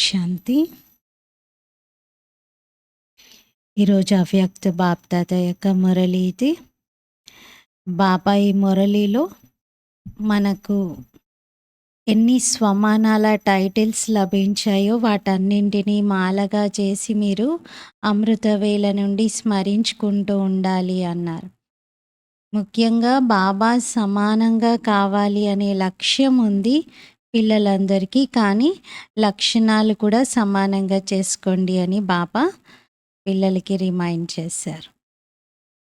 శాంతి. ఈరోజు అవ్యక్త బాప్దాద యొక్క మురళి ఇది. బాబా ఈ మురళిలో మనకు ఎన్ని స్వమానాల టైటిల్స్ లభించాయో వాటన్నింటినీ మాలగా చేసి మీరు అమృతవేళ నుండి స్మరించుకుంటూ ఉండాలి అన్నారు. ముఖ్యంగా బాబా సమానంగా కావాలి అనే లక్ష్యం ఉంది పిల్లలందరికీ, కానీ లక్షణాలు కూడా సమానంగా చేసుకోండి అని బాబా పిల్లలకి రిమైండ్ చేశారు.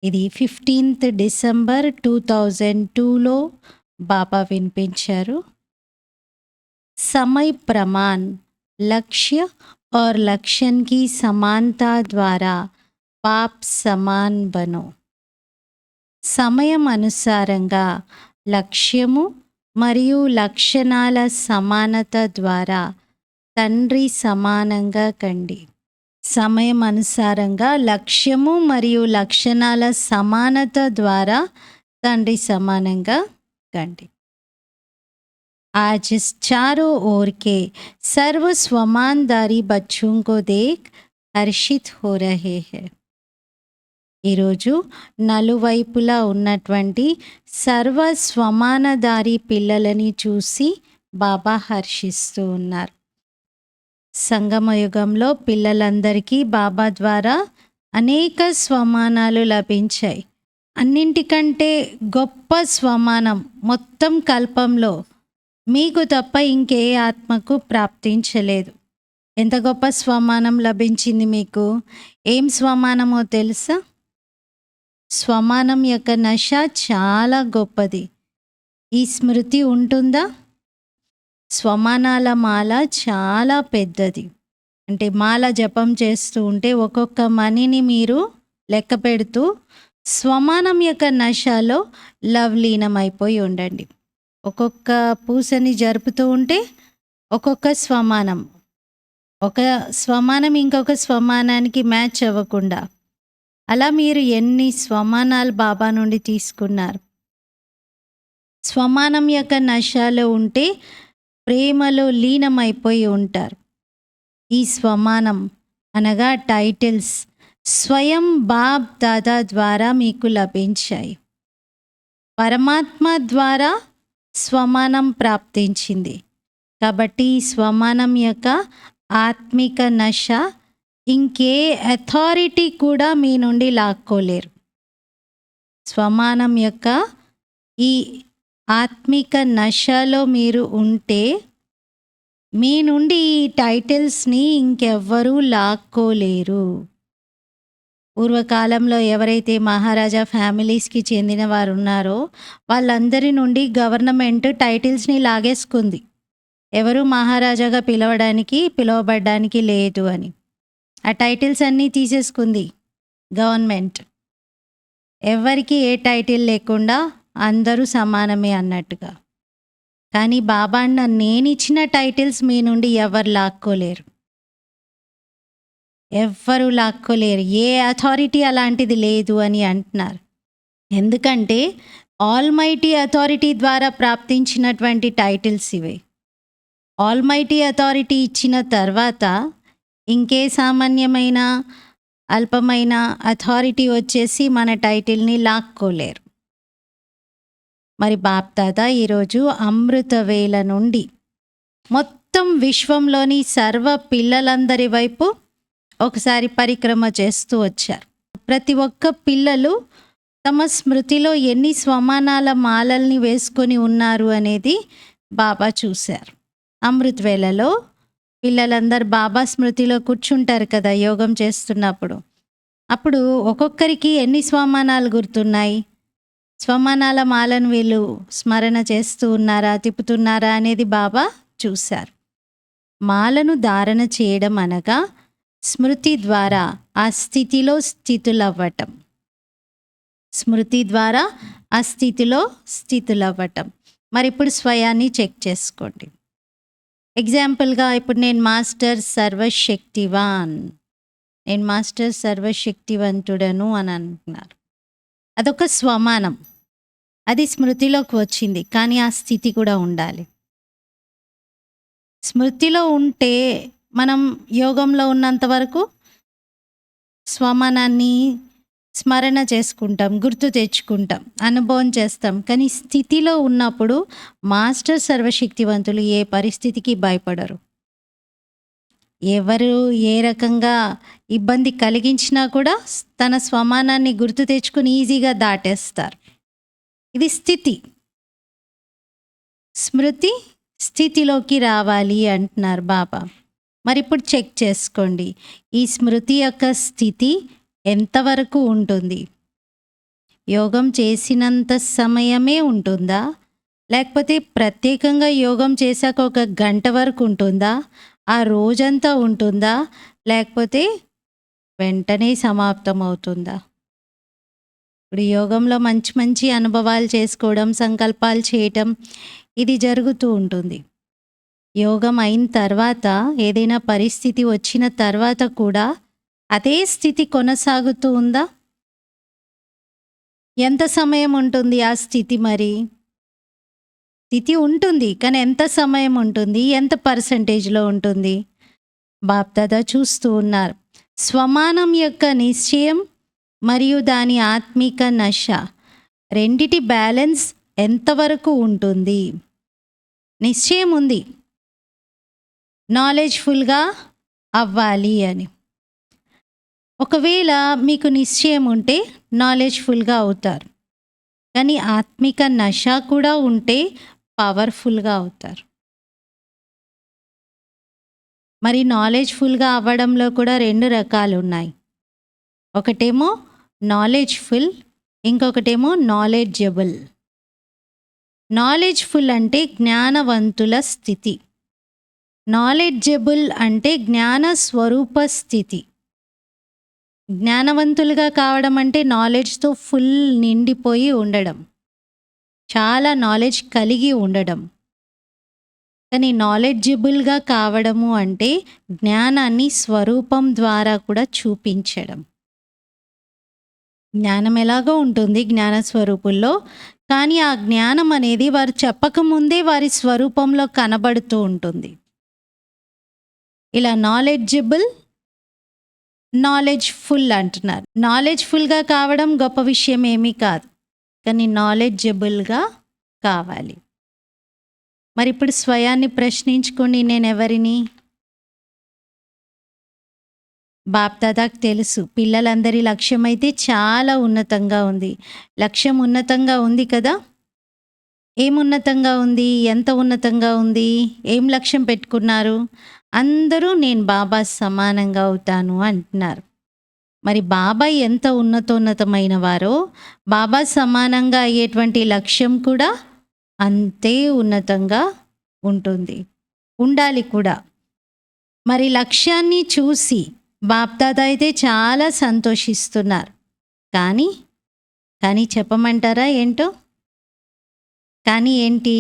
ఇది 15th డిసెంబర్ 2002లో బాబా వినిపించారు. समय प्रमाण लक्ष्य और लक्षण की समानता द्वारा पाप समान बनो. సమయం అనుసారంగా లక్ష్యము మరియు లక్షణాల సమానత ద్వారా తండ్రి సమానంగా కండి. సమయం అనుసారంగా లక్ష్యము మరియు లక్షణాల సమానత ద్వారా తండ్రి సమానంగా కండి. आज इस चारों ओर के सर्व स्वमानदारी बच्चों को देख हर्षित हो रहे हैं. ఈరోజు నలువైపులా ఉన్నటువంటి సర్వ స్వమానదారి పిల్లలని చూసి బాబా హర్షిస్తూ ఉన్నారు. సంగమయుగంలో పిల్లలందరికీ బాబా ద్వారా అనేక స్వమానాలు లభించాయి. అన్నింటికంటే గొప్ప స్వమానం మొత్తం కల్పంలో మీకు తప్ప ఇంకే ఆత్మకు ప్రాప్తించలేదు. ఎంత గొప్ప స్వమానం లభించింది మీకు. ఏం స్వమానమో తెలుసా? స్వమానం యొక్క నశ చాలా గొప్పది. ఈ స్మృతి ఉంటుందా? స్వమానాల మాల చాలా పెద్దది. అంటే మాల జపం చేస్తూ ఉంటే ఒక్కొక్క మణిని మీరు లెక్క పెడుతూ స్వమానం యొక్క నశలో లవలీనమైపోయి ఉండండి. ఒక్కొక్క పూసని జరుపుతూ ఉంటే ఒక్కొక్క స్వమానం, ఒక స్వమానం ఇంకొక స్వమానానికి మ్యాచ్ అవ్వకుండా అలా మీరు ఎన్ని స్వమానాలు బాబా నుండి తీసుకున్నారు. స్వమానం యొక్క నశలో ఉంటే ప్రేమలో లీనమైపోయి ఉంటారు. ఈ స్వమానం అనగా టైటిల్స్ స్వయం బాబ్ దాదా ద్వారా మీకు లభించాయి. పరమాత్మ ద్వారా స్వమానం ప్రాప్తించింది. కాబట్టి ఈ స్వమానం యొక్క ఆత్మిక నశ ఇంకే అథారిటీ కూడా మీ నుండి లాక్కోలేరు. స్వమానం యొక్క ఈ ఆత్మిక నశలో మీరు ఉంటే మీ నుండి ఈ టైటిల్స్ని ఇంకెవ్వరూ లాక్కోలేరు. పూర్వకాలంలో ఎవరైతే మహారాజా ఫ్యామిలీస్కి చెందిన వారు ఉన్నారో వాళ్ళందరి నుండి గవర్నమెంట్ టైటిల్స్ని లాగేసుకుంది. ఎవరు మహారాజాగా పిలవబడ్డానికి లేదు అని ఆ టైటిల్స్ అన్నీ తీసేసుకుంది గవర్నమెంట్. ఎవరికి ఏ టైటిల్ లేకుండా అందరూ సమానమే అన్నట్టుగా. కానీ బాబా అన్న నేను ఇచ్చిన టైటిల్స్ మీ నుండి ఎవరు లాక్కోలేరు. ఎవ్వరూ లాక్కోలేరు. ఏ అథారిటీ అలాంటిది లేదు అని అంటున్నారు. ఎందుకంటే ఆల్మైటీ అథారిటీ ద్వారా ప్రాప్తించినటువంటి టైటిల్స్ ఇవే. ఆల్మైటీ అథారిటీ ఇచ్చిన తర్వాత ఇంకే సామాన్యమైన అల్పమైన అథారిటీ వచ్చేసి మన టైటిల్ని లాక్కోలేరు. మరి బాప్ దాదా ఈరోజు అమృతవేళ నుండి మొత్తం విశ్వంలోని సర్వ పిల్లలందరి వైపు ఒకసారి పరిక్రమ చేస్తూ వచ్చారు. ప్రతి ఒక్క పిల్లలు తమ స్మృతిలో ఎన్ని స్వమానాల మాలల్ని వేసుకొని ఉన్నారు అనేది బాబా చూశారు. అమృత వేళలో పిల్లలందరూ బాబా స్మృతిలో కూర్చుంటారు కదా యోగం చేస్తున్నప్పుడు. అప్పుడు ఒక్కొక్కరికి ఎన్ని స్వమానాలు గుర్తున్నాయి, స్వమానాల మాలను వీళ్ళు స్మరణ చేస్తూ ఉన్నారా, తిప్పుతున్నారా అనేది బాబా చూశారు. మాలను ధారణ చేయడం అనగా స్మృతి ద్వారా ఆ స్థితిలో స్థితులవ్వటం. స్మృతి ద్వారా ఆ స్థితిలో స్థితులవ్వటం. మరి ఇప్పుడు స్వయాన్ని చెక్ చేసుకోండి. ఎగ్జాంపుల్గా ఇప్పుడు నేను మాస్టర్ సర్వశక్తివాన్, నేను మాస్టర్ సర్వశక్తివంతుడను అని అంటున్నారు. అదొక స్వమానం, అది స్మృతిలోకి వచ్చింది. కానీ ఆ స్థితి కూడా ఉండాలి. స్మృతిలో ఉంటే మనం యోగంలో ఉన్నంత వరకు స్వమానాన్ని స్మరణ చేసుకుంటాం, గుర్తు తెచ్చుకుంటాం, అనుభవం చేస్తాం. కానీ స్థితిలో ఉన్నప్పుడు మాస్టర్ సర్వశక్తివంతులు ఏ పరిస్థితికి భయపడరు. ఎవరు ఏ రకంగా ఇబ్బంది కలిగించినా కూడా తన స్వమానాన్ని గుర్తు తెచ్చుకొని ఈజీగా దాటేస్తారు. ఇది స్థితి. స్మృతి స్థితిలోకి రావాలి అంటున్నారు బాబా. మరి ఇప్పుడు చెక్ చేసుకోండి, ఈ స్మృతి యొక్క స్థితి ఎంతవరకు ఉంటుంది? యోగం చేసినంత సమయమే ఉంటుందా? లేకపోతే ప్రత్యేకంగా యోగం చేశాక ఒక గంట వరకు ఉంటుందా? ఆ రోజంతా ఉంటుందా? లేకపోతే వెంటనే సమాప్తం అవుతుందా? ఇప్పుడు యోగంలో మంచి మంచి అనుభవాలు చేసుకోవడం, సంకల్పాలు చేయటం ఇది జరుగుతూ ఉంటుంది. యోగం అయిన తర్వాత ఏదైనా పరిస్థితి వచ్చిన తర్వాత కూడా అదే స్థితి కొనసాగుతూ ఉందా? ఎంత సమయం ఉంటుంది ఆ స్థితి మరి? స్థితి ఉంటుంది, కానీ ఎంత సమయం ఉంటుంది? ఎంత పర్సంటేజ్‌లో ఉంటుంది? బాప్దాదా చూస్తూ ఉన్నారు. స్వమానం యొక్క నిశ్చయం మరియు దాని ఆత్మిక నశ రెండిటి బ్యాలెన్స్ ఎంతవరకు ఉంటుంది? నిశ్చయం ఉంది, నాలెడ్జ్‌ఫుల్‌గా అవ్వాలి అని. ఒకవేళ మీకు నిశ్చయం ఉంటే నాలెడ్జ్‌ఫుల్‌గా అవుతారు. కానీ ఆత్మిక నశ కూడా ఉంటే పవర్‌ఫుల్‌గా అవుతారు. మరి నాలెడ్జ్‌ఫుల్‌గా అవ్వడంలో కూడా 2 రకాలున్నాయి. ఒకటేమో నాలెడ్జ్‌ఫుల్, ఇంకొకటేమో నాలెడ్జబుల్. నాలెడ్జ్‌ఫుల్ అంటే జ్ఞానవంతుల స్థితి. నాలెడ్జబుల్ అంటే జ్ఞాన స్వరూప స్థితి. జ్ఞానవంతులుగా కావడం అంటే నాలెడ్జ్‌తో ఫుల్ నిండిపోయి ఉండడం, చాలా నాలెడ్జ్ కలిగి ఉండడం. కానీ నాలెడ్జబుల్‌గా కావడము అంటే జ్ఞానాన్ని స్వరూపం ద్వారా కూడా చూపించడం. జ్ఞానం ఎలాగో ఉంటుంది జ్ఞాన స్వరూపుల్లో, కానీ ఆ జ్ఞానం అనేది వారు చెప్పకముందే వారి స్వరూపంలో కనబడుతూ ఉంటుంది. ఇలా నాలెడ్జబుల్, నాలెడ్జ్‌ఫుల్ అంటున్నారు. నాలెడ్జ్‌ఫుల్‌గా కావడం గొప్ప విషయం ఏమీ కాదు, కానీ నాలెడ్జబుల్‌గా కావాలి. మరి ఇప్పుడు స్వయాన్ని ప్రశ్నించుకోండి, నేనెవరిని? బాప్దాదాకు తెలుసు పిల్లలందరి లక్ష్యం అయితే చాలా ఉన్నతంగా ఉంది. లక్ష్యం ఉన్నతంగా ఉంది కదా? ఏం ఉన్నతంగా ఉంది? ఎంత ఉన్నతంగా ఉంది? ఏం లక్ష్యం పెట్టుకున్నారు? అందరూ నేను బాబా సమానంగా అవుతాను అంటున్నారు. మరి బాబా ఎంత ఉన్నతోన్నతమైన వారో బాబా సమానంగా అయ్యేటువంటి లక్ష్యం కూడా అంతే ఉన్నతంగా ఉంటుంది, ఉండాలి కూడా. మరి లక్ష్యాన్ని చూసి బాప్దాదా అయితే చాలా సంతోషిస్తున్నారు. కానీ కానీ చెప్పమంటారా ఏంటో? కానీ ఏంటి?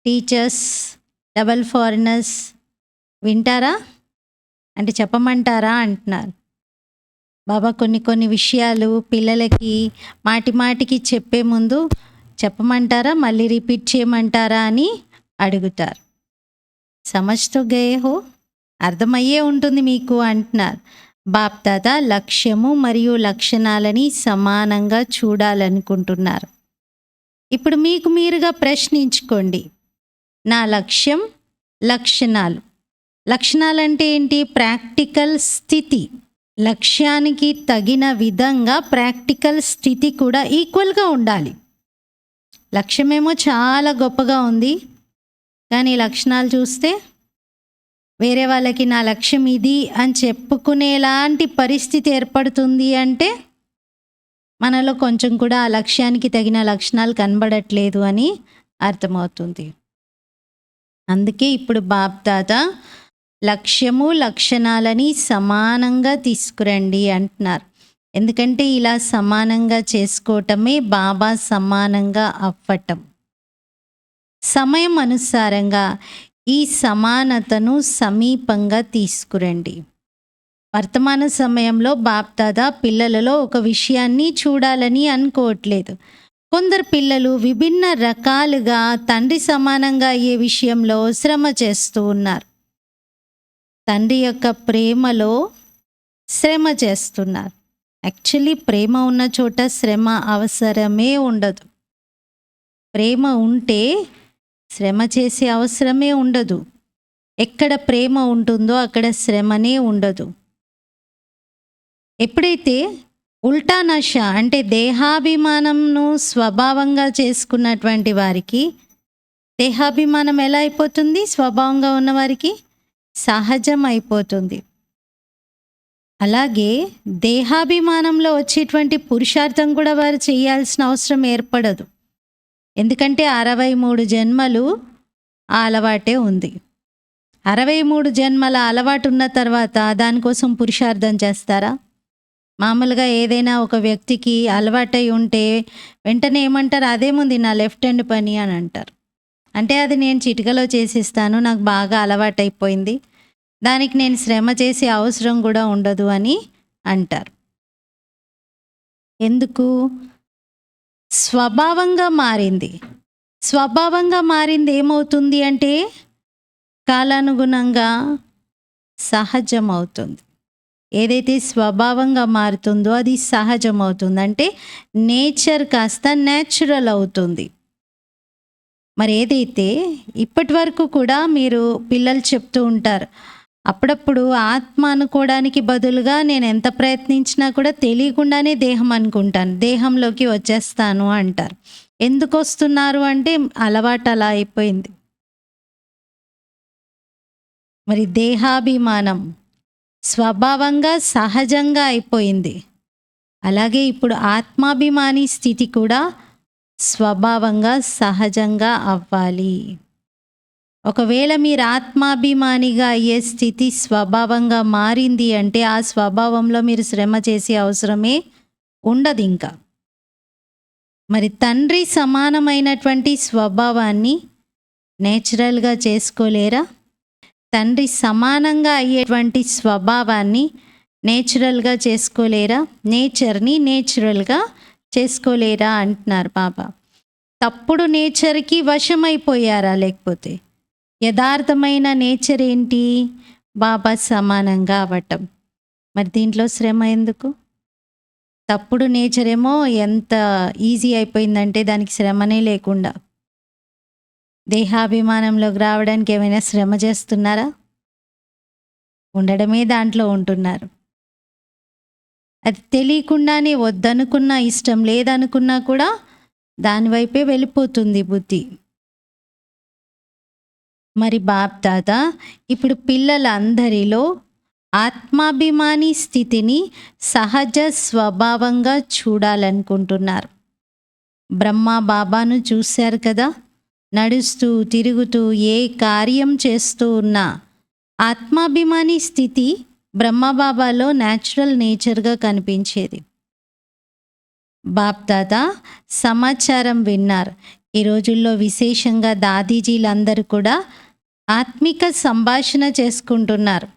టీచర్స్, డబల్ ఫారినర్స్ వింటారా? అంటే చెప్పమంటారా అంటున్నారు. బాబా కొన్ని కొన్ని విషయాలు పిల్లలకి మాటి మాటికి చెప్పే ముందు చెప్పమంటారా, మళ్ళీ రిపీట్ చేయమంటారా అని అడుగుతారు. సమజ్తో గయే హో, అర్థమయ్యే ఉంటుంది మీకు అంటున్నారు. బాప్దాదా లక్ష్యము మరియు లక్షణాలని సమానంగా చూడాలనుకుంటున్నారు. ఇప్పుడు మీకు మీరుగా ప్రశ్నించుకోండి, నా లక్ష్యం, లక్షణాలు. లక్షణాలంటే ఏంటి? ప్రాక్టికల్ స్థితి. లక్ష్యానికి తగిన విధంగా ప్రాక్టికల్ స్థితి కూడా ఈక్వల్గా ఉండాలి. లక్ష్యమేమో చాలా గొప్పగా ఉంది, కానీ లక్షణాలు చూస్తే వేరే వాళ్ళకి నా లక్ష్యం ఇది అని చెప్పుకునేలాంటి పరిస్థితి ఏర్పడుతుంది అంటే మనలో కొంచెం కూడా ఆ లక్ష్యానికి తగిన లక్షణాలు కనబడట్లేదు అని అర్థమవుతుంది. అందుకే ఇప్పుడు బాప్దాదా లక్ష్యము, లక్షణాలని సమానంగా తీసుకురండి అంటున్నారు. ఎందుకంటే ఇలా సమానంగా చేసుకోవటమే బాబా సమానంగా అవ్వటం. సమయం అనుసారంగా ఈ సమానతను సమీపంగా తీసుకురండి. వర్తమాన సమయంలో బాప్దాదా పిల్లలలో ఒక విషయాన్ని చూడాలని అనుకోవట్లేదు. కొందరు పిల్లలు విభిన్న రకాలుగా తండ్రి సమానంగా అయ్యే విషయంలో శ్రమ చేస్తూ ఉన్నారు. తండ్రి యొక్క ప్రేమలో శ్రమ చేస్తున్నారు. యాక్చువల్లీ ప్రేమ ఉన్న చోట శ్రమ అవసరమే ఉండదు. ప్రేమ ఉంటే శ్రమ చేసే అవసరమే ఉండదు. ఎక్కడ ప్రేమ ఉంటుందో అక్కడ శ్రమనే ఉండదు. ఎప్పుడైతే ఉల్టా నష అంటే దేహాభిమానంను స్వభావంగా చేసుకున్నటువంటి వారికి, దేహాభిమానం ఎలా అయిపోతుంది? స్వభావంగా ఉన్నవారికి సహజం అయిపోతుంది. అలాగే దేహాభిమానంలో వచ్చేటువంటి పురుషార్థం కూడా వారు చేయాల్సిన అవసరం ఏర్పడదు. ఎందుకంటే 63 జన్మలు ఆ అలవాటే ఉంది. 63 జన్మల అలవాటు ఉన్న తర్వాత దానికోసం పురుషార్థం చేస్తారా? మామూలుగా ఏదైనా ఒక వ్యక్తికి అలవాటై ఉంటే వెంటనే ఏమంటారు? అదేముంది నా లెఫ్ట్ హ్యాండ్ పని అని అంటారు. అంటే అది నేను చిటికలో చేసిస్తాను, నాకు బాగా అలవాటైపోయింది, దానికి నేను శ్రమ చేసే అవసరం కూడా ఉండదు అని అంటారు. ఎందుకు? స్వభావంగా మారింది. స్వభావంగా మారింది ఏమవుతుంది అంటే కాలానుగుణంగా సహజం అవుతుంది. ఏదైతే స్వభావంగా మారుతుందో అది సహజం అవుతుంది. అంటే నేచర్ కాస్త న్యాచురల్ అవుతుంది. మరి ఏదైతే ఇప్పటి వరకు కూడా మీరు పిల్లలు చెప్తూ ఉంటారు, అప్పుడప్పుడు ఆత్మ అనుకోవడానికి బదులుగా నేను ఎంత ప్రయత్నించినా కూడా తెలియకుండానే దేహం అనుకుంటాను, దేహంలోకి వచ్చేస్తాను అంటారు. ఎందుకు వస్తున్నారు అంటే అలవాటు అలా అయిపోయింది. మరి దేహాభిమానం స్వభావంగా సహజంగా అయిపోయింది. అలాగే ఇప్పుడు ఆత్మాభిమాని స్థితి కూడా స్వభావంగా సహజంగా అవ్వాలి. ఒకవేళ మీరు ఆత్మాభిమానిగా అయ్యే స్థితి స్వభావంగా మారింది అంటే ఆ స్వభావంలో మీరు శ్రమ చేసే అవసరమే ఉండదు ఇంకా. మరి తండ్రి సమానమైనటువంటి స్వభావాన్ని నేచురల్గా చేసుకోలేరా? తండ్రి సమానంగా అయ్యేటువంటి స్వభావాన్ని నేచురల్గా చేసుకోలేరా? నేచర్ని నేచురల్గా చేసుకోలేరా అంటున్నారు బాబా. తప్పుడు నేచర్కి వశమైపోయారా? లేకపోతే యథార్థమైన నేచర్ ఏంటి? బాబా సమానంగా అవ్వటం. మరి దీంట్లో శ్రమ ఎందుకు? తప్పుడు నేచర్ ఏమో ఎంత ఈజీ అయిపోయిందంటే దానికి శ్రమనే లేకుండా. దేహాభిమానంలోకి రావడానికి ఏమైనా శ్రమ చేస్తున్నారా? ఉండడమే దాంట్లో ఉంటున్నారు. అది తెలియకుండానే వద్దనుకున్నా, ఇష్టం లేదనుకున్నా కూడా దానివైపే వెళ్ళిపోతుంది బుద్ధి. మరి బాప్ దాదా ఇప్పుడు పిల్లలందరిలో ఆత్మాభిమాని స్థితిని సహజ స్వభావంగా చూడాలనుకుంటున్నారు. బ్రహ్మ బాబాను చూశారు కదా, నడుస్తూ తిరుగుతూ ఏ కార్యం చేస్తూ ఉన్నా ఆత్మాభిమాని స్థితి బ్రహ్మబాబాలో న్యాచురల్ నేచర్గా కనిపించేది. బాప్ దాదా సమాచారం విన్నారు. ఈ రోజుల్లో విశేషంగా దాదీజీలందరూ కూడా ఆత్మిక సంభాషణ చేసుకుంటున్నారు.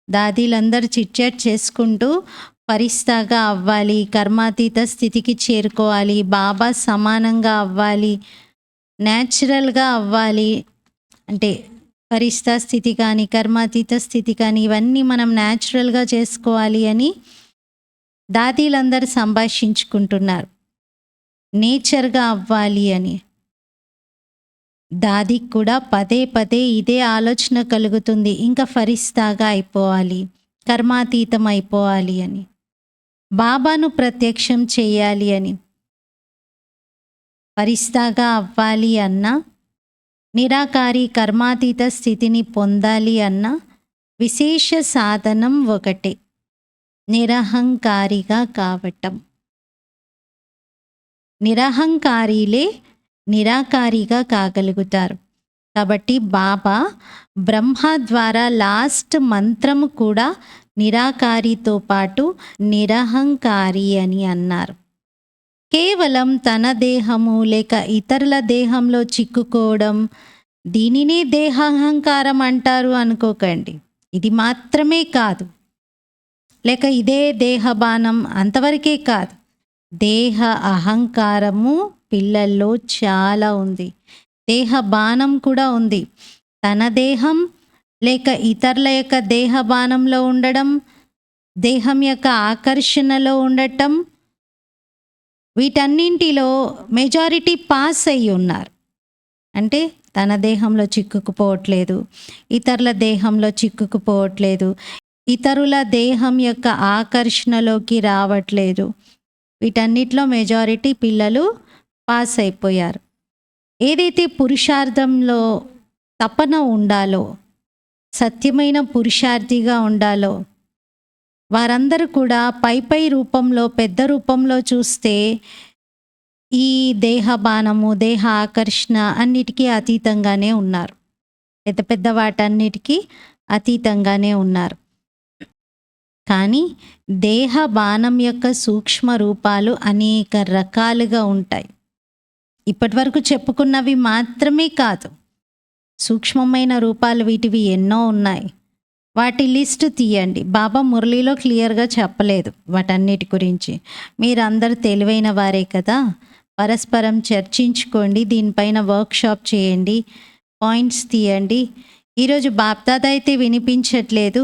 దాదీలందరూ చిట్చాట్ చేసుకుంటూ ఫరిస్తాగా అవ్వాలి, కర్మాతీత స్థితికి చేరుకోవాలి, బాబా సమానంగా అవ్వాలి, న్యాచురల్గా అవ్వాలి. అంటే ఫరిస్తా స్థితి కానీ కర్మాతీత స్థితి కానీ ఇవన్నీ మనం న్యాచురల్గా చేసుకోవాలి అని దాదీలందరూ సంభాషించుకుంటున్నారు. నేచర్గా అవ్వాలి అని. దాదికి కూడా పదే పదే ఇదే ఆలోచన కలుగుతుంది, ఇంకా ఫరిస్తాగా అయిపోవాలి, కర్మాతీతం అయిపోవాలి అని, బాబాను ప్రత్యక్షం చేయాలి అని. ఫరిస్తాగా అవ్వాలి అన్నా, నిరాకారి కర్మాతీత స్థితిని పొందాలి అన్న విశేష సాధనం ఒకటే, నిరహంకారిగా కావటం. నిరహంకారీలే నిరాకారిగా కాగలుగుతారు. కాబట్టి బాబా బ్రహ్మ ద్వారా లాస్ట్ మంత్రము కూడా నిరాకారితో పాటు నిరహంకారి అని అన్నారు. కేవలం తన దేహము లేక ఇతరుల దేహంలో చిక్కుకోవడం, దీనినే దేహాహంకారం అంటారు అనుకోకండి. ఇది మాత్రమే కాదు, లేక ఇదే దేహబానం అంతవరకే కాదు. దేహ అహంకారము పిల్లల్లో చాలా ఉంది, దేహ బాణం కూడా ఉంది. తన దేహం లేక ఇతరుల యొక్క దేహబానంలో ఉండడం, దేహం యొక్క ఆకర్షణలో ఉండటం, వీటన్నింటిలో మెజారిటీ పాస్ అయ్యి ఉన్నారు. అంటే తన దేహంలో చిక్కుకుపోవట్లేదు, ఇతరుల దేహంలో చిక్కుకుపోవట్లేదు, ఇతరుల దేహం యొక్క ఆకర్షణలోకి రావట్లేదు. వీటన్నిటిలో మెజారిటీ పిల్లలు పాస్ అయిపోయారు. ఏదైతే పురుషార్థంలో తపన ఉండాలో, సత్యమైన పురుషార్థిగా ఉండాలో, వారందరూ కూడా పై రూపంలో, పెద్ద రూపంలో చూస్తే ఈ దేహబానము, దేహ ఆకర్షణ అన్నిటికీ అతీతంగానే ఉన్నారు. పెద్ద పెద్ద వాటన్నిటికీ అతీతంగానే ఉన్నారు. కానీ దేహ బాణం యొక్క సూక్ష్మ రూపాలు అనేక రకాలుగా ఉంటాయి. ఇప్పటి వరకు చెప్పుకున్నవి మాత్రమే కాదు, సూక్ష్మమైన రూపాలు వీటివి ఎన్నో ఉన్నాయి. వాటి లిస్ట్ తీయండి. బాబా మురళిలో క్లియర్గా చెప్పలేదు వాటన్నిటి గురించి. మీరందరూ తెలివైన వారే కదా, పరస్పరం చర్చించుకోండి, దీనిపైన వర్క్షాప్ చేయండి, పాయింట్స్ తీయండి. ఈరోజు బాప్దాదా అయితే వినిపించట్లేదు,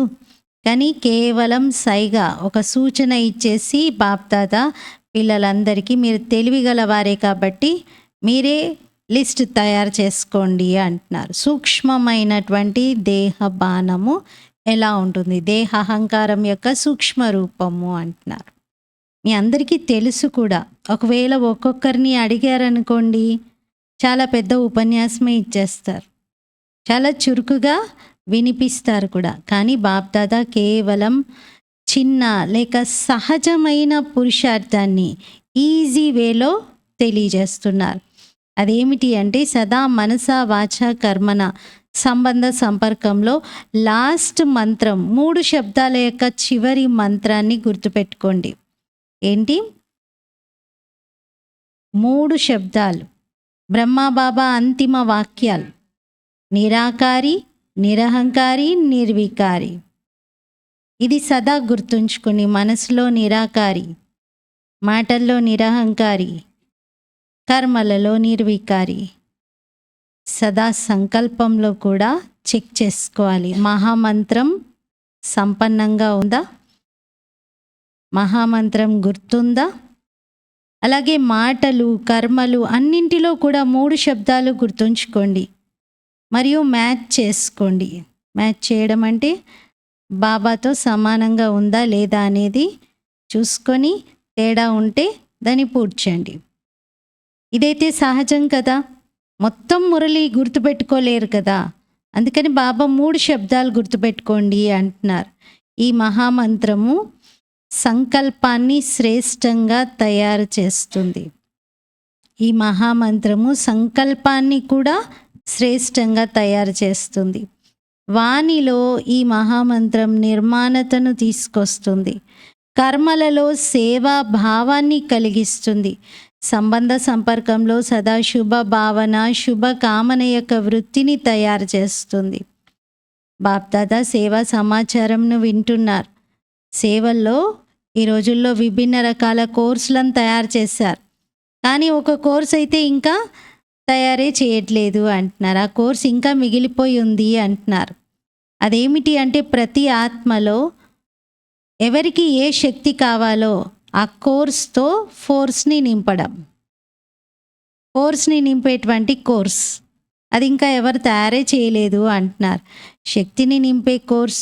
కానీ కేవలం సైగా ఒక సూచన ఇచ్చేసి బాప్దాదా పిల్లలందరికీ మీరు తెలివిగల వారే కాబట్టి మీరే లిస్ట్ తయారు చేసుకోండి అంటున్నారు. సూక్ష్మమైనటువంటి దేహ బాణము ఎలా ఉంటుంది, దేహ అహంకారం యొక్క సూక్ష్మ రూపము అంటున్నారు. మీ అందరికీ తెలుసు కూడా. ఒకవేళ ఒక్కొక్కరిని అడిగారనుకోండి, చాలా పెద్ద ఉపన్యాసమే ఇచ్చేస్తారు, చాలా చురుకుగా వినిపిస్తారు కూడా. కానీ బాప్దాదా కేవలం చిన్న లేక సహజమైన పురుషార్థాన్ని ఈజీ వేలో తెలియజేస్తున్నారు. అదేమిటి అంటే సదా మనస వాచ కర్మన సంబంధ సంపర్కంలో లాస్ట్ మంత్రం 3 శబ్దాల యొక్క చివరి మంత్రాన్ని గుర్తుపెట్టుకోండి. ఏంటి? 3 శబ్దాలు, బ్రహ్మబాబా అంతిమ వాక్యాలు: నిరాకారి, నిరహంకారి, నిర్వికారి. ఇది సదా గుర్తుంచుకుని మనసులో నిరాకారి, మాటల్లో నిరహంకారి, కర్మలలో నిర్వికారి. సదా సంకల్పంలో కూడా చెక్ చేసుకోవాలి, మహామంత్రం సంపన్నంగా ఉందా, మహామంత్రం గుర్తుందా. అలాగే మాటలు, కర్మలు అన్నింటిలో కూడా 3 శబ్దాలు గుర్తుంచుకోండి, మరియు మ్యాచ్ చేసుకోండి. మ్యాచ్ చేయడం అంటే బాబాతో సమానంగా ఉందా లేదా అనేది చూసుకొని తేడా ఉంటే దాన్ని పూడ్చండి. ఇదైతే సహజం కదా, మొత్తం మురళి గుర్తుపెట్టుకోలేరు కదా, అందుకని బాబా 3 శబ్దాలు గుర్తుపెట్టుకోండి అంటున్నారు. ఈ మహామంత్రము సంకల్పాన్ని శ్రేష్టంగా తయారు చేస్తుంది. ఈ మహామంత్రము సంకల్పాన్ని కూడా శ్రేష్టంగా తయారు చేస్తుంది. వాణిలో ఈ మహామంత్రం నిర్మాణతను తీసుకొస్తుంది, కర్మలలో సేవా భావాన్ని కలిగిస్తుంది, సంబంధ సంపర్కంలో సదా శుభ భావన, శుభ కామన యొక్క వృత్తిని తయారు చేస్తుంది. బాప్దాదా సేవా సమాచారంను వింటున్నారు. సేవల్లో ఈ రోజుల్లో విభిన్న రకాల కోర్సులను తయారు చేశారు, కానీ ఒక కోర్స్ అయితే ఇంకా తయారే చేయట్లేదు అంటున్నారు. ఆ కోర్స్ ఇంకా మిగిలిపోయి ఉంది అంటున్నారు. అదేమిటి అంటే ప్రతి ఆత్మలో ఎవరికి ఏ శక్తి కావాలో ఆ కోర్స్తో ఫోర్స్ని నింపడం, ఫోర్స్ని నింపేటువంటి కోర్స్ అది ఇంకా ఎవరు తయారే చేయలేదు అంటున్నారు. శక్తిని నింపే కోర్స్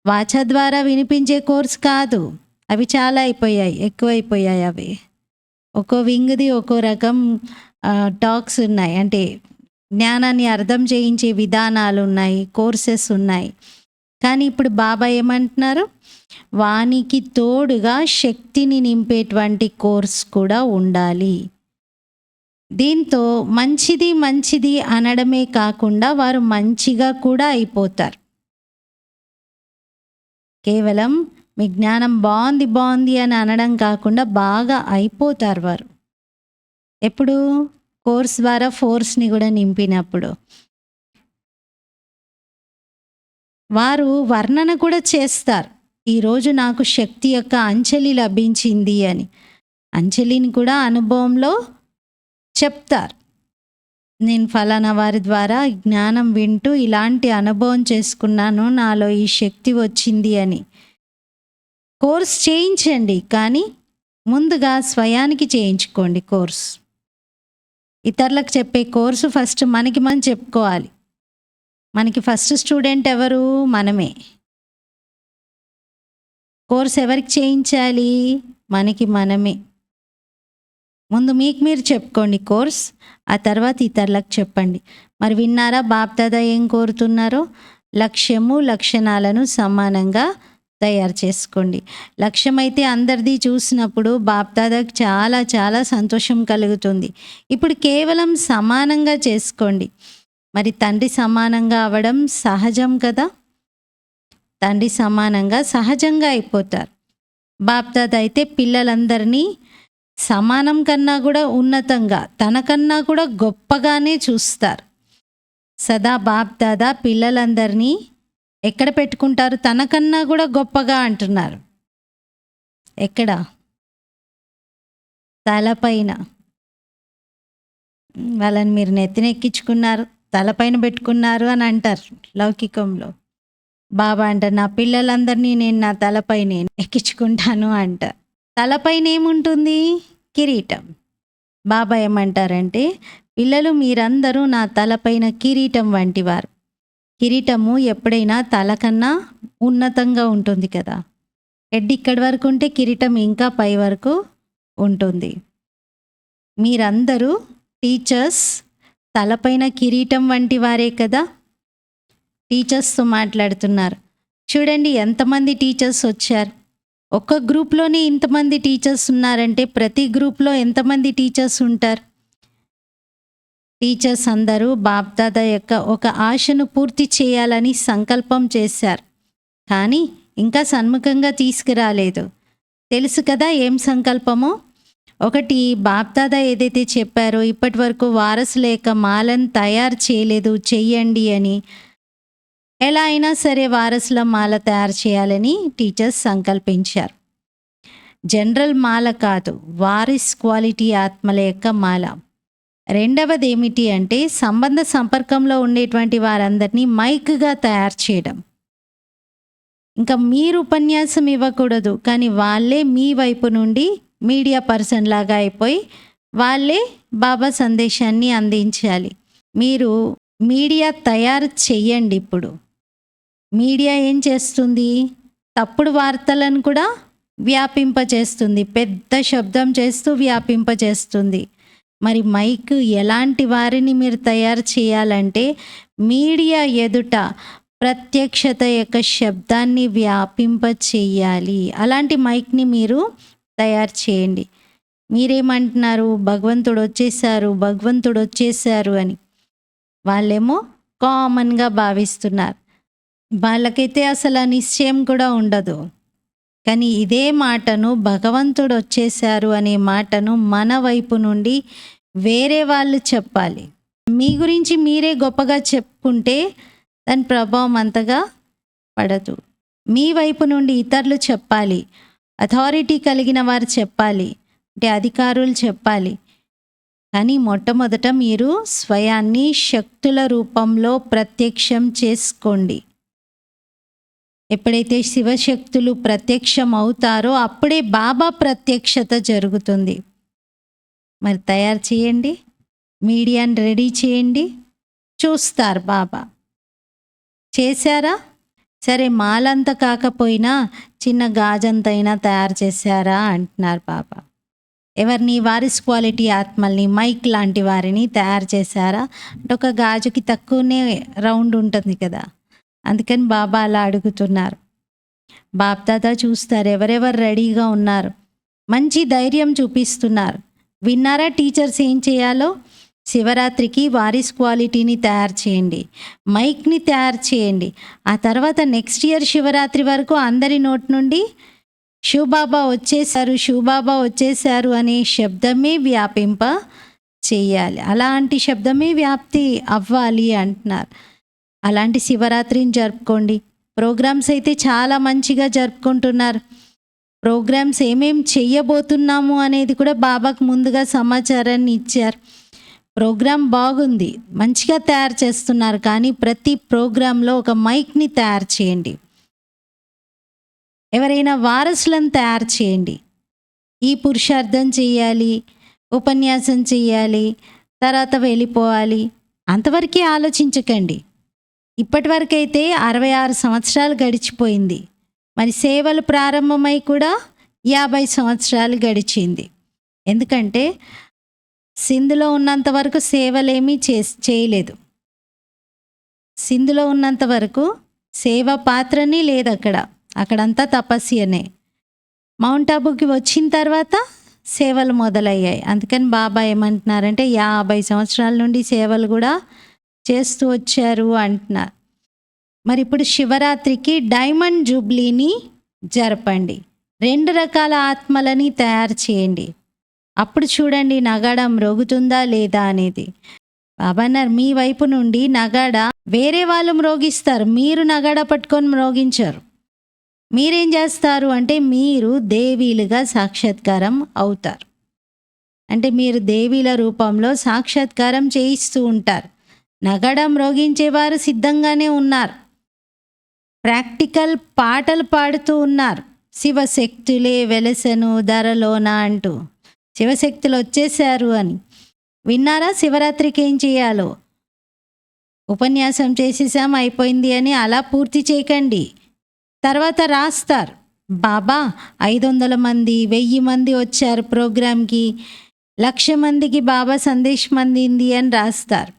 వాచ ద్వారా వినిపించే కోర్స్ కాదు, అవి చాలా అయిపోయాయి, ఎక్కువైపోయాయి. అవి ఒక్కో వింగ్ది ఒక్కో రకం టాక్స్ ఉన్నాయి, అంటే జ్ఞానాన్ని అర్థం చేయించే విధానాలు ఉన్నాయి, కోర్సెస్ ఉన్నాయి. కానీ ఇప్పుడు బాబా ఏమంటున్నారు, వానికి తోడుగా శక్తిని నింపేటువంటి కోర్స్ కూడా ఉండాలి. దీంతో మంచిది మంచిది అనడమే కాకుండా వారు మంచిగా కూడా అయిపోతారు. కేవలం మీ జ్ఞానం బాగుంది బాగుంది అని అనడం కాకుండా బాగా అయిపోతారు వారు. ఎప్పుడు? కోర్స్ ద్వారా ఫోర్స్ని కూడా నింపినప్పుడు. వారు వర్ణన కూడా చేస్తారు, ఈరోజు నాకు శక్తి యొక్క అంచెలి లభించింది అని. అంచెలిని కూడా అనుభవంలో చెప్తారు. నేను ఫలానా వారి ద్వారా జ్ఞానం వింటూ ఇలాంటి అనుభవం చేసుకున్నాను, నాలో ఈ శక్తి వచ్చింది అని. కోర్స్ చేయించండి, కానీ ముందుగా స్వయానికి చేయించుకోండి కోర్స్. ఇతరులకు చెప్పే కోర్సు ఫస్ట్ మనకి మనం చెప్పుకోవాలి. మనకి ఫస్ట్ స్టూడెంట్ ఎవరు? మనమే. కోర్స్ ఎవరికి చేయించాలి? మనకి మనమే. ముందు మీకు మీరు చెప్పుకోండి కోర్స్, ఆ తర్వాత ఇతరులకు చెప్పండి. మరి విన్నారా బాప్దాదా ఏం కోరుతున్నారో? లక్ష్యము లక్షణాలను సమానంగా తయారు చేసుకోండి. లక్ష్యం అయితే అందరిది చూసినప్పుడు బాప్దాదాకు చాలా చాలా సంతోషం కలుగుతుంది. ఇప్పుడు కేవలం సమానంగా చేసుకోండి. మరి తండ్రి సమానంగా అవ్వడం సహజం కదా. తండ్రి సమానంగా సహజంగా అయిపోతారు. బాప్దాదా అయితే పిల్లలందరినీ సమానం కన్నా కూడా ఉన్నతంగా, తనకన్నా కూడా గొప్పగానే చూస్తారు. సదా బాప్దాదా పిల్లలందరినీ ఎక్కడ పెట్టుకుంటారు? తనకన్నా కూడా గొప్పగా అంటున్నారు. ఎక్కడ? తలపైన. వాళ్ళని మీరు నెత్తినెక్కించుకున్నారు, తలపైన పెట్టుకున్నారు అని అంటారు లౌకికంలో. బాబా అంటారు, నా పిల్లలందరినీ నేను నా తలపైన ఎక్కించుకుంటాను అంటారు. తలపైన ఏముంటుంది? కిరీటం. బాబా ఏమంటారంటే, పిల్లలు మీరందరూ నా తలపైన కిరీటం వంటివారు. కిరీటము ఎప్పుడైనా తల కన్నా ఉన్నతంగా ఉంటుంది కదా. హెడ్ ఇక్కడి వరకు ఉంటే కిరీటం ఇంకా పై వరకు ఉంటుంది. మీరందరూ టీచర్స్ తలపైన కిరీటం వంటి వారే కదా. టీచర్స్తో మాట్లాడుతున్నారు. చూడండి ఎంతమంది టీచర్స్ వచ్చారు. ఒక్క గ్రూప్లోనే ఇంతమంది టీచర్స్ ఉన్నారంటే ప్రతి గ్రూప్లో ఎంతమంది టీచర్స్ ఉంటారు? టీచర్స్ అందరూ బాప్దాదా యొక్క ఒక ఆశను పూర్తి చేయాలని సంకల్పం చేశారు, కానీ ఇంకా సన్ముఖంగా తీసుకురాలేదు. తెలుసు కదా ఏం సంకల్పమో? ఒకటి, బాప్దాదా ఏదైతే చెప్పారో ఇప్పటి వరకు వారసు లేక మాలను తయారు చేయలేదు, చెయ్యండి అని. ఎలా అయినా సరే వారసుల మాల తయారు చేయాలని టీచర్స్ సంకల్పించారు. జనరల్ మాల కాదు, వారిస్ క్వాలిటీ ఆత్మల యొక్క మాల. రెండవది ఏమిటి అంటే సంబంధ సంపర్కంలో ఉండేటువంటి వారందరినీ మైక్గా తయారు చేయడం. ఇంకా మీరు ఉపన్యాసం ఇవ్వకూడదు, కానీ వాళ్ళే మీ వైపు నుండి మీడియా పర్సన్ లాగా అయిపోయి వాళ్ళే బాబా సందేశాన్ని అందించాలి. మీరు మీడియా తయారు చెయ్యండి. ఇప్పుడు మీడియా ఏం చేస్తుంది? తప్పుడు వార్తలను కూడా వ్యాపింపచేస్తుంది, పెద్ద శబ్దం చేస్తూ వ్యాపింపచేస్తుంది. మరి మైక్ ఎలాంటి వారిని మీరు తయారు చేయాలంటే మీడియా ఎదుట ప్రత్యక్షత యొక్క శబ్దాన్ని వ్యాపింప చేయాలి. అలాంటి మైక్ని మీరు తయారు చేయండి. మీరేమంటున్నారు? భగవంతుడు వచ్చేసారు, భగవంతుడు వచ్చేసారు అని. వాళ్ళేమో కామన్గా భావిస్తున్నారు. వాళ్ళకైతే అసలు ఆ నిశ్చయం కూడా ఉండదు. కానీ ఇదే మాటను, భగవంతుడు వచ్చేసారు అనే మాటను మన వైపు నుండి వేరే వాళ్ళు చెప్పాలి. మీ గురించి మీరే గొప్పగా చెప్పుకుంటే దాని ప్రభావం అంతగా పడదు. మీ వైపు నుండి ఇతరులు చెప్పాలి, అథారిటీ కలిగిన వారు చెప్పాలి, అంటే అధికారులు చెప్పాలి. కానీ మొట్టమొదట మీరు స్వయాన్ని శక్తుల రూపంలో ప్రత్యక్షం చేసుకోండి. ఎప్పుడైతే శివశక్తులు ప్రత్యక్షం అవుతారో అప్పుడే బాబా ప్రత్యక్షత జరుగుతుంది. మరి తయారు చేయండి, మీడియాని రెడీ చేయండి, చూస్తారు బాబా. చేశారా? సరే, మాలంత కాకపోయినా చిన్న గాజంతైనా తయారు చేశారా అంటున్నారు బాబా. ఎవరిని? వారిస్ క్వాలిటీ ఆత్మల్ని, మైక్ లాంటి వారిని తయారు చేశారా అంటే ఒక గాజుకి తక్కువనే రౌండ్ ఉంటుంది కదా, అందుకని బాబా అలా అడుగుతున్నారు. బాప్దాదా చూస్తారు ఎవరెవరు రెడీగా ఉన్నారు. మంచి ధైర్యం చూపిస్తున్నారు. విన్నారా టీచర్స్ ఏం చేయాలో? శివరాత్రికి వారిస్ క్వాలిటీని తయారు చేయండి, మైక్ని తయారు చేయండి. ఆ తర్వాత నెక్స్ట్ ఇయర్ శివరాత్రి వరకు అందరి నోటి నుండి శివబాబా వచ్చేసారు, శివబాబా వచ్చేసారు అనే శబ్దమే వ్యాపింప చేయాలి. అలాంటి శబ్దమే వ్యాప్తి అవ్వాలి అంటున్నారు. అలాంటి శివరాత్రిని జరుపుకోండి. ప్రోగ్రామ్స్ అయితే చాలా మంచిగా జరుపుకుంటున్నారు. ప్రోగ్రామ్స్ ఏమేం చెయ్యబోతున్నాము అనేది కూడా బాబాకు ముందుగా సమాచారాన్ని ఇచ్చారు. ప్రోగ్రామ్ బాగుంది. మంచిగా తయారు చేస్తున్నారు. కానీ ప్రతి ప్రోగ్రామ్‌లో ఒక మైక్‌ని తయారు చేయండి. ఎవరైనా వారసులను తయారు చేయండి. ఈ పురుషార్థం చేయాలి, ఉపన్యాసం చేయాలి, తర్వాత వెళ్ళిపోవాలి. అంతవరకే ఆలోచించకండి. ఇప్పటివరకైతే 66 సంవత్సరాలు గడిచిపోయింది. మరి సేవలు ప్రారంభమై కూడా 50 సంవత్సరాలు గడిచింది. ఎందుకంటే సింధులో ఉన్నంత వరకు సేవలేమీ చేయలేదు. సింధులో ఉన్నంత వరకు సేవ పాత్రని లేదక్కడ. అక్కడంతా తపస్యనే. మౌంట్ ఆబూకి వచ్చిన తర్వాత సేవలు మొదలయ్యాయి. అందుకని బాబా ఏమంటున్నారంటే 50 సంవత్సరాల నుండి సేవలు కూడా చేస్తూ వచ్చారు అంటున్నారు. మరి ఇప్పుడు శివరాత్రికి డైమండ్ జూబ్లీని జరపండి. 2 రకాల ఆత్మలని తయారు చేయండి. అప్పుడు చూడండి నగాడా మ్రోగుతుందా లేదా అనేది. బాబా అన్నారు మీ వైపు నుండి నగాడా వేరే వాళ్ళు మ్రోగిస్తారు. మీరు నగాడా పట్టుకొని మ్రోగించరు. మీరేం చేస్తారు అంటే మీరు దేవీలుగా సాక్షాత్కారం అవుతారు. అంటే మీరు దేవీల రూపంలో సాక్షాత్కారం చేయిస్తూ ఉంటారు. నగాడా మ్రోగించేవారు సిద్ధంగానే ఉన్నారు. ప్రాక్టికల్ పాటలు పాడుతూ ఉన్నారు. శివశక్తులే వెలసెను ధరలోన అంటూ. శివశక్తులు వచ్చేసారు అని విన్నారా? శివరాత్రికి ఏం చేయాలో ఉపన్యాసం చేసేసాం అయిపోయింది అని అలా పూర్తి చేయకండి. తర్వాత రాస్తారు బాబా 500 మంది 1000 మంది వచ్చారు ప్రోగ్రామ్కి, 1,00,000 మందికి బాబా సందేశం అందింది అని రాస్తారు.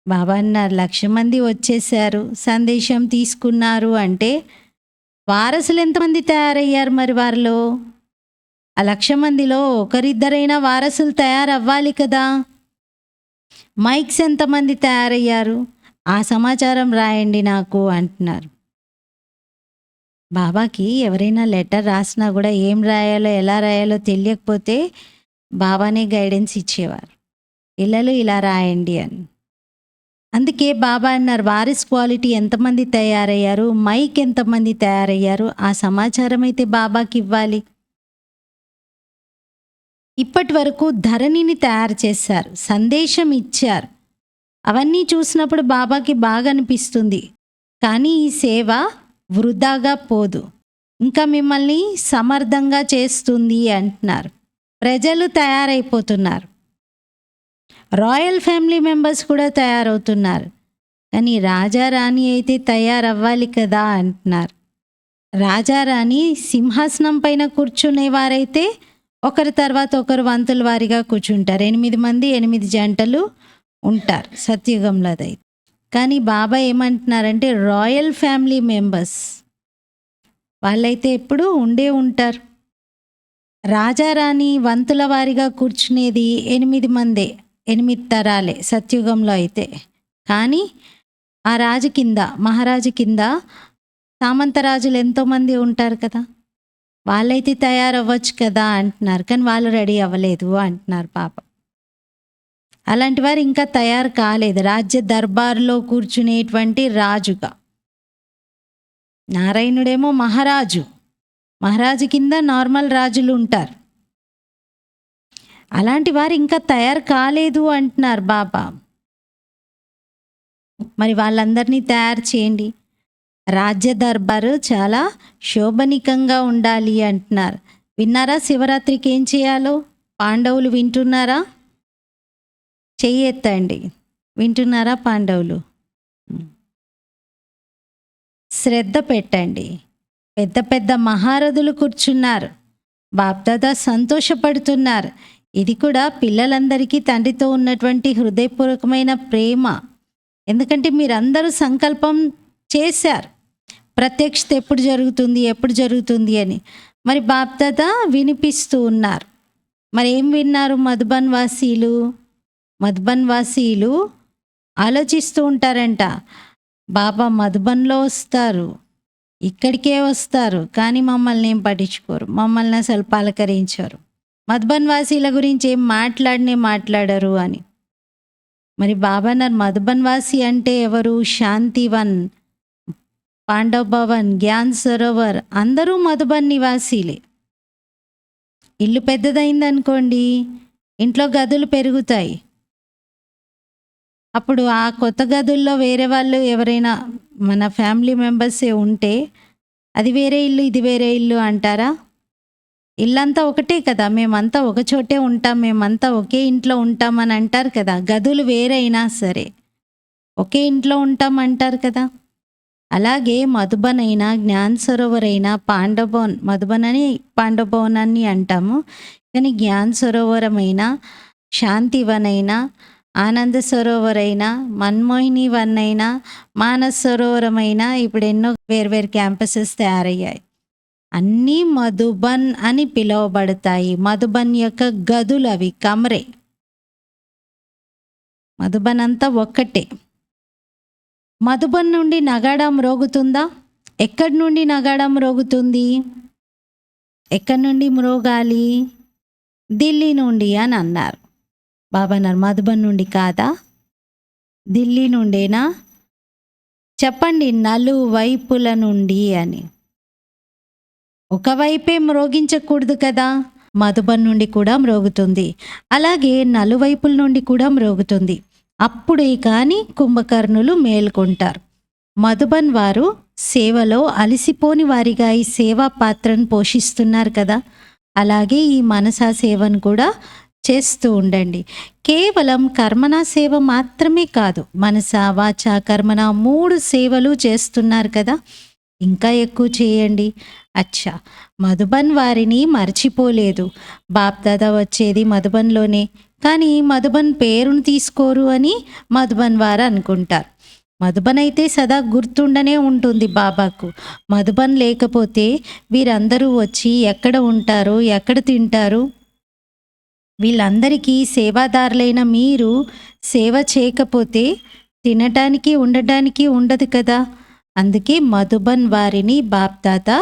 బాబా అన్నారు 1,00,000 మంది వచ్చేసారు, సందేశం తీసుకున్నారు అంటే వారసులు ఎంతమంది తయారయ్యారు? మరి వారిలో ఆ 1,00,000 మందిలో ఒకరిద్దరైనా వారసులు తయారవ్వాలి కదా. మైక్స్ ఎంతమంది తయారయ్యారు? ఆ సమాచారం రాయండి నాకు అంటున్నారు. బాబాకి ఎవరైనా లెటర్ రాసినా కూడా ఏం రాయాలో ఎలా రాయాలో తెలియకపోతే బాబానే గైడెన్స్ ఇచ్చేవారు. పిల్లలు ఇలా రాయండి అని. అందుకే బాబా అన్నారు వారిస్ క్వాలిటీ ఎంతమంది తయారయ్యారు, మైక్ ఎంతమంది తయారయ్యారు, ఆ సమాచారం అయితే బాబాకి ఇవ్వాలి. ఇప్పటి వరకు ధరణిని తయారు చేశారు, సందేశం ఇచ్చారు. అవన్నీ చూసినప్పుడు బాబాకి బాగా అనిపిస్తుంది. కానీ ఈ సేవ వృధాగా పోదు, ఇంకా మిమ్మల్ని సమర్థంగా చేస్తుంది అంటున్నారు. ప్రజలు తయారైపోతున్నారు, రాయల్ ఫ్యామిలీ మెంబర్స్ కూడా తయారవుతున్నారు. కానీ రాజారాణి అయితే తయారవ్వాలి కదా అంటున్నారు. రాజారాణి సింహాసనం పైన కూర్చునేవారైతే ఒకరి తర్వాత ఒకరు వంతుల వారిగా కూర్చుంటారు. 8 మంది 8 జంటలు ఉంటారు సత్యుగంలో అయితే. కానీ బాబా ఏమంటున్నారంటే రాయల్ ఫ్యామిలీ మెంబర్స్ వాళ్ళైతే ఎప్పుడు ఉండే ఉంటారు. రాజారాణి వంతుల వారిగా కూర్చునేది 8 మందే, 8 తరాలే సత్యుగంలో అయితే. కానీ ఆ రాజు కింద మహారాజు కింద సామంతరాజులు ఎంతోమంది ఉంటారు కదా, వాళ్ళైతే తయారవ్వచ్చు కదా అంటున్నారు. కానీ వాళ్ళు రెడీ అవ్వలేదు అంటున్నారు పాప. అలాంటి వారు ఇంకా తయారు కాలేదు రాజ్య దర్బార్లో కూర్చునేటువంటి రాజుగా. నారాయణుడేమో మహారాజు, మహారాజు కింద నార్మల్ రాజులు ఉంటారు. అలాంటి వారు ఇంకా తయారు కాలేదు అంటున్నారు బాబా. మరి వాళ్ళందరినీ తయారు చేయండి. రాజ్య దర్బారు చాలా శోభనికంగా ఉండాలి అంటున్నారు. విన్నారా శివరాత్రికి ఏం చేయాలో? పాండవులు వింటున్నారా? చెయ్యెత్తండి. వింటున్నారా పాండవులు? శ్రద్ధ పెట్టండి. పెద్ద పెద్ద మహారథులు కూర్చున్నారు. బాప్దాదా సంతోషపడుతున్నారు. ఇది కూడా పిల్లలందరికీ తండ్రితో ఉన్నటువంటి హృదయపూర్వకమైన ప్రేమ. ఎందుకంటే మీరందరూ సంకల్పం చేశారు ప్రత్యక్షత ఎప్పుడు జరుగుతుంది ఎప్పుడు జరుగుతుంది అని. మరి బాప్దాదా వినిపిస్తూ ఉన్నారు. మరి ఏం విన్నారు? మధుబన్ వాసీలు ఆలోచిస్తూ ఉంటారంట, బాబా మధుబన్లో వస్తారు, ఇక్కడికే వస్తారు, కానీ మమ్మల్ని ఏం పట్టించుకోరు, మమ్మల్ని అసలు పలకరించరు, మధుబన్ వాసీల గురించి ఏం మాట్లాడరు అని. మరి బాబా అన్నారు మధుబన్ వాసి అంటే ఎవరు? శాంతివన్, పాండవ్ భవన్, జ్ఞాన్ సరోవర్ అందరూ మధుబన్ నివాసీలే. ఇల్లు పెద్దదైందనుకోండి, ఇంట్లో గదులు పెరుగుతాయి. అప్పుడు ఆ కొత్త గదుల్లో వేరే వాళ్ళు ఎవరైనా మన ఫ్యామిలీ మెంబర్సే ఉంటే, అది వేరే ఇల్లు, ఇది వేరే ఇల్లు అంటారా? ఇల్లంతా ఒకటే కదా! మేమంతా ఒక చోటే ఉంటాం. మేమంతా ఒకే ఇంట్లో ఉంటాం అని అంటారు కదా! గదులు వేరైనా సరే. ఒకే ఇంట్లో ఉంటాం అంటారు కదా! అలాగే మధుబన్ అయినా, జ్ఞాన్ సరోవర్ అయినా, పాండవబన్ మధుబన్ అని పాండవభవనాన్ని అంటాము. కానీ జ్ఞాన్ సరోవరం అయినా, శాంతివన్ అయినా, ఆనంద సరోవర్ అయినా, మన్మోహిని వన్ అయినా, మానస్ సరోవరం అయినా ఇప్పుడు ఎన్నో వేర్వేరు క్యాంపసెస్ తయారయ్యాయి. అన్నీ మధుబన్ అని పిలువబడతాయి. మధుబన్ యొక్క గదులవి కమరే. మధుబన్ అంతా ఒక్కటే. మధుబన్ నుండి నగాడా మ్రోగుతుందా? ఎక్కడి నుండి నగాడా మ్రోగుతుంది? ఎక్కడి నుండి మ్రోగాలి? ఢిల్లీ నుండి అని అన్నారు. బాబా అన్నారు మధుబన్ నుండి కాదా? ఢిల్లీ నుండేనా? చెప్పండి నలువైపుల నుండి అని. ఒకవైపే మ్రోగించకూడదు కదా! మధుబన్ నుండి కూడా మ్రోగుతుంది. అలాగే నలువైపుల నుండి కూడా మ్రోగుతుంది. అప్పుడే కానీ కుంభకర్ణులు మేల్కొంటారు. మధుబన్ వారు సేవలో అలసిపోని వారిగా ఈ సేవా పాత్రను పోషిస్తున్నారు కదా! అలాగే ఈ మనసా సేవను కూడా చేస్తూ ఉండండి. కేవలం కర్మనా సేవ మాత్రమే కాదు, మనస, వాచ, కర్మన 3 సేవలు చేస్తున్నారు కదా! ఇంకా ఎక్కువ చేయండి. అచ్చా, మధుబన్ వారిని మర్చిపోలేదు. బాప్దాదా వచ్చేది మధుబన్లోనే. కానీ మధుబన్ పేరును తీసుకోరు అని మధుబన్ వారు అనుకుంటారు. మధుబన్ అయితే సదా గుర్తుండనే ఉంటుంది బాబాకు. మధుబన్ లేకపోతే వీరందరూ వచ్చి ఎక్కడ ఉంటారు, ఎక్కడ తింటారు? వీళ్ళందరికీ సేవాదారులైన మీరు సేవ చేయకపోతే తినటానికి, ఉండటానికి ఉండదు కదా! అందుకే మధుబన్ వారిని బాప్దాదా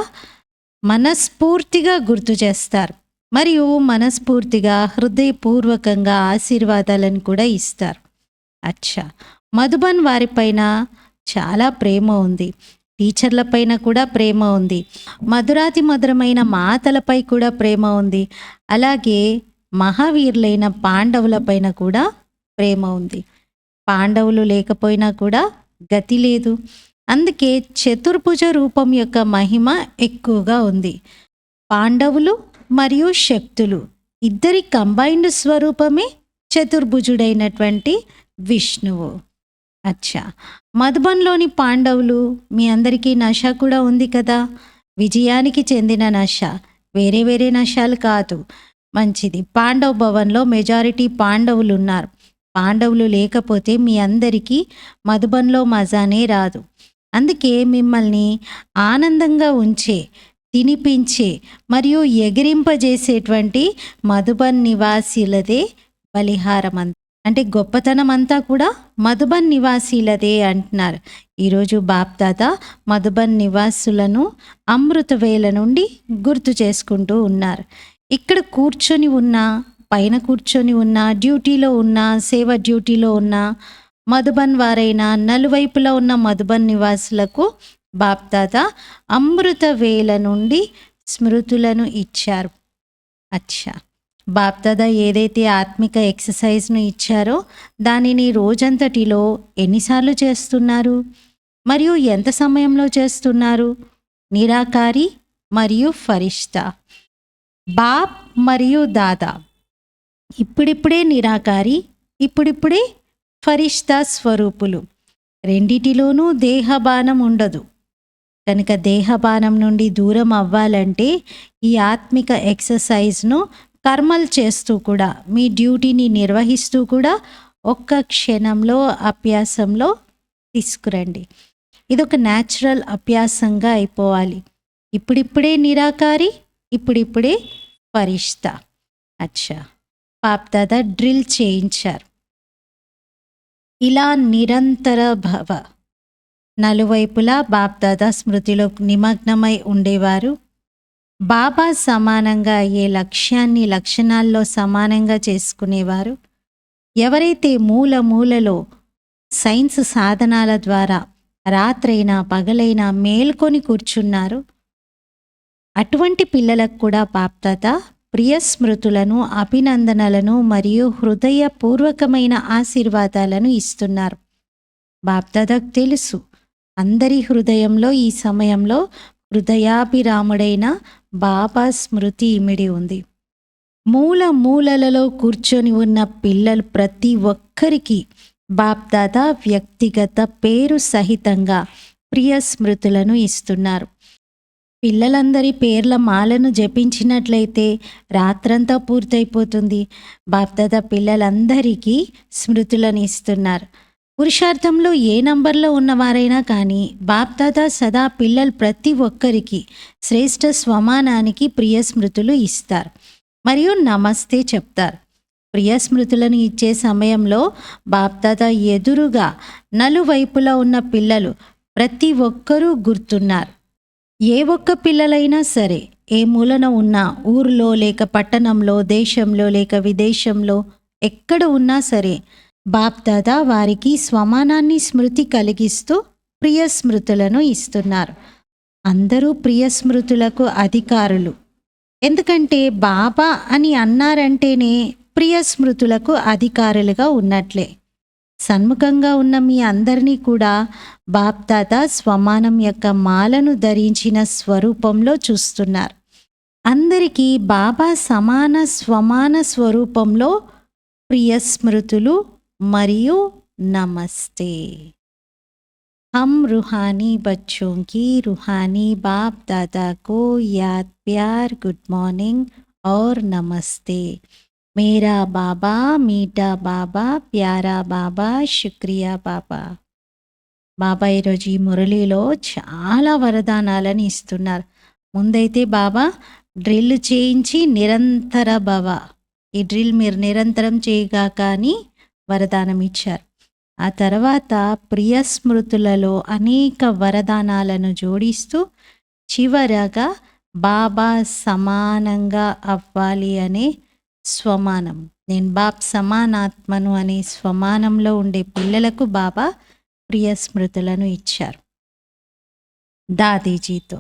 మనస్ఫూర్తిగా గుర్తు చేస్తారు. మరియు మనస్ఫూర్తిగా, హృదయపూర్వకంగా ఆశీర్వాదాలను కూడా ఇస్తారు. అచ్చా, మధుబన్ వారిపైన చాలా ప్రేమ ఉంది. టీచర్ల పైన కూడా ప్రేమ ఉంది. మధురాతి మధురమైన మాతలపై కూడా ప్రేమ ఉంది. అలాగే మహావీరులైన పాండవుల పైన కూడా ప్రేమ ఉంది. పాండవులు లేకపోయినా కూడా గతి లేదు. అందుకే చతుర్భుజ రూపం యొక్క మహిమ ఎక్కువగా ఉంది. పాండవులు మరియు శక్తులు ఇద్దరి కంబైన్డ్ స్వరూపమే చతుర్భుజుడైనటువంటి విష్ణువు. అచ్చా, మధుబన్లోని పాండవులు మీ అందరికీ నష కూడా ఉంది కదా! విజయానికి చెందిన నష, వేరే వేరే నషాలు కాదు. మంచిది. పాండవ భవన్లో మెజారిటీ పాండవులు ఉన్నారు. పాండవులు లేకపోతే మీ అందరికీ మధుబన్లో మజానే రాదు. అందుకే మిమ్మల్ని ఆనందంగా ఉంచే, తినిపించే మరియు ఎగిరింపజేసేటువంటి మధుబన్ నివాసీలదే బలిహారం. అంటే గొప్పతనం అంతా కూడా మధుబన్ నివాసీలదే అంటున్నారు. ఈరోజు బాప్దాదా మధుబన్ నివాసులను అమృత వేళ నుండి గుర్తు చేసుకుంటూ ఉన్నారు. ఇక్కడ కూర్చొని ఉన్నా, పైన కూర్చొని ఉన్నా, డ్యూటీలో ఉన్నా, సేవ డ్యూటీలో ఉన్నా, మధుబన్ వారైనా, నలువైపులా ఉన్న మధుబన్ నివాసులకు బాప్దాదా అమృత వేళ నుండి స్మృతులను ఇచ్చారు. అచ్చా, బాప్దాదా ఏదైతే ఆత్మిక ఎక్సర్సైజ్ను ఇచ్చారో దానిని రోజంతటిలో ఎన్నిసార్లు చేస్తున్నారు మరియు ఎంత సమయంలో చేస్తున్నారు? నిరాకారి మరియు ఫరిష్తా, బాప్ మరియు దాదా. ఇప్పుడిప్పుడే నిరాకారి, ఇప్పుడిప్పుడే ఫరిష్తా స్వరూపులు. రెండిటిలోనూ దేహబానం ఉండదు. కనుక దేహబానం నుండి దూరం అవ్వాలంటే ఈ ఆత్మిక ఎక్సర్సైజ్ను కర్మలు చేస్తూ కూడా, మీ డ్యూటీని నిర్వహిస్తూ కూడా ఒక్క క్షణంలో అభ్యాసంలో తీసుకురండి. ఇదొక న్యాచురల్ అభ్యాసంగా అయిపోవాలి. ఇప్పుడిప్పుడే నిరాకారి, ఇప్పుడిప్పుడే ఫరిష్తా. అచ్చా, బాప్దాదా డ్రిల్ చేయించారు. ఇలా నిరంతర భవ. నలువైపులా బాప్దాదా స్మృతిలో నిమగ్నమై ఉండేవారు. బాబా సమానంగా అయ్యే లక్ష్యాన్ని లక్షణాల్లో సమానంగా చేసుకునేవారు. ఎవరైతే మూలలో సైన్స్ సాధనాల ద్వారా రాత్రైనా పగలైనా మేల్కొని కూర్చున్నారో అటువంటి పిల్లలకు కూడా బాప్దాదా ప్రియ స్మృతులను, అభినందనలను మరియు హృదయపూర్వకమైన ఆశీర్వాదాలను ఇస్తున్నారు. బాప్దాదాకు తెలుసు, అందరి హృదయంలో ఈ సమయంలో హృదయాభిరాముడైన బాబా స్మృతి ఇమిడి ఉంది. మూల మూలలలో కూర్చొని ఉన్న పిల్లలు ప్రతి ఒక్కరికి బాప్దాదా వ్యక్తిగత పేరు సహితంగా ప్రియ స్మృతులను ఇస్తున్నారు. పిల్లలందరి పేర్ల మాలను జపించినట్లయితే రాత్రంతా పూర్తయిపోతుంది. బాప్దాదా పిల్లలందరికీ స్మృతులను ఇస్తున్నారు. పురుషార్థంలో ఏ నంబర్లో ఉన్నవారైనా కానీ బాప్దాదా సదా పిల్లలు ప్రతి ఒక్కరికి శ్రేష్ఠ స్వమానానికి ప్రియ స్మృతులు ఇస్తారు మరియు నమస్తే చెప్తారు. ప్రియ స్మృతులను ఇచ్చే సమయంలో బాప్దాదా ఎదురుగా నలువైపులా ఉన్న పిల్లలు ప్రతి ఒక్కరూ గుర్తున్నారు. ఏ ఒక్క పిల్లలైనా సరే, ఏ మూలన ఉన్నా, ఊరిలో లేక పట్టణంలో, దేశంలో లేక విదేశంలో ఎక్కడ ఉన్నా సరే, బాప్దాదా వారికి స్వమానాన్ని స్మృతి కలిగిస్తూ ప్రియ స్మృతులను ఇస్తున్నారు. అందరూ ప్రియ స్మృతులకు అధికారులు. ఎందుకంటే బాబా అని అన్నారంటేనే ప్రియ స్మృతులకు అధికారులుగా ఉన్నట్లే. సన్ముఖంగా ఉన్న మీ అందరినీ కూడా బాప్దాదా స్వమానం యొక్క మాలను ధరించిన స్వరూపంలో చూస్తున్నారు. అందరికీ బాబా స్వమాన స్వరూపంలో ప్రియ స్మృతులు మరియు నమస్తే. हम रूहानी बच्चों की रूहानी बाप दादा को याद, प्यार, गुड मॉर्निंग और नमस्ते. मेरा बाबा, मीठा बाबा, प्यारा बाबा, शुक्रिया బాబా. బాబా ఈరోజు ఈ మురళిలో చాలా వరదానాలను ఇస్తున్నారు. ముందైతే బాబా డ్రిల్ చేయించి నిరంతర భవ, ఈ డ్రిల్ మీరు నిరంతరం చేయగాక అని వరదానం ఇచ్చారు. ఆ తర్వాత ప్రియ స్మృతులలో అనేక వరదానాలను జోడిస్తూ చివరగా బాబా సమానంగా అవ్వాలి అనే స్వమానం, నేను బాప్ సమానాత్మను అనే స్వమానంలో ఉండే పిల్లలకు బాబా ప్రియ స్మృతులను ఇచ్చారు. దాదీజీతో,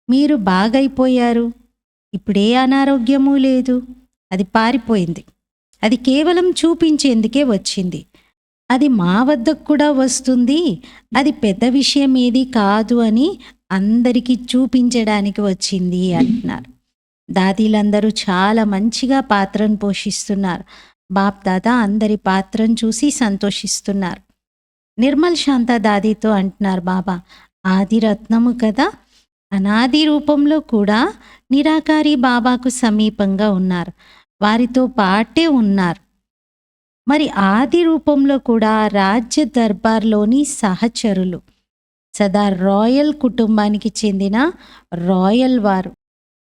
మీరు బాగైపోయారు, ఇప్పుడే అనారోగ్యము లేదు, అది పారిపోయింది, అది కేవలం చూపించేందుకే వచ్చింది, అది మా వద్దకు కూడా వస్తుంది, అది పెద్ద విషయం ఏది కాదు అని అందరికీ చూపించడానికి వచ్చింది అంటున్నారు. దాదీలందరూ చాలా మంచిగా పాత్రను పోషిస్తున్నారు. బాప్ దాదా అందరి పాత్రను చూసి సంతోషిస్తున్నారు. నిర్మల్ శాంత దాదీతో అంటున్నారు, బాబా ఆది రత్నము కదా, అనాది రూపంలో కూడా నిరాకారి బాబాకు సమీపంగా ఉన్నారు, వారితో పాటే ఉన్నారు. మరి ఆది రూపంలో కూడా రాజ్య దర్బార్లోని సహచరులు, సదా రాయల్ కుటుంబానికి చెందిన రాయల్ వారు.